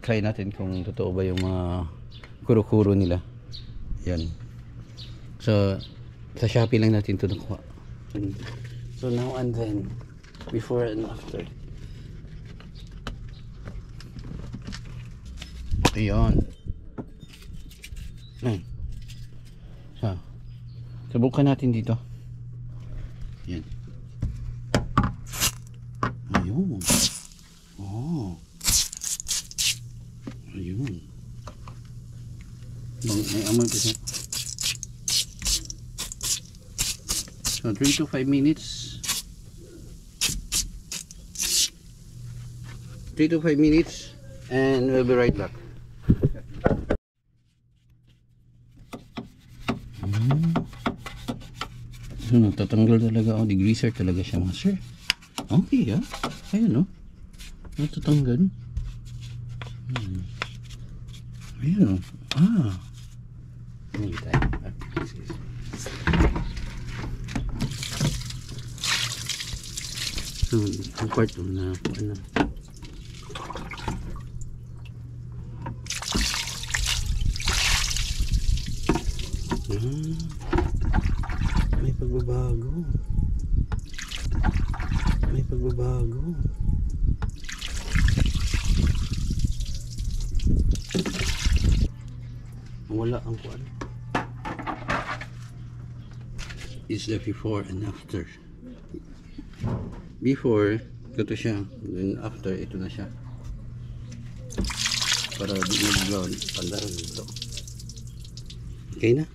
try natin kung totoo ba yung mga kuro-kuro nila. Yan. So sa Shopee lang natin ito nakuha. So now and then, before and after. Ayan. So subukan natin dito. Yan. Ayun. Oh. Ayun. May amoy pa siya. So 3 to 5 minutes. 3 to 5 minutes and we'll be right back. So natatanggal talaga. Oh, degreaser talaga siya, master. Okay, ah. Ayun, oh. Natatanggal. Ayun, oh. Ah. Hindi tayo. So, ang part na ano. May pagbabago. May pagbabago. Wala ang kuwan. Is the before and after. Before, ito siya. Then after, ito na siya. Para di mag-brown. Pandaran ito. Okay na?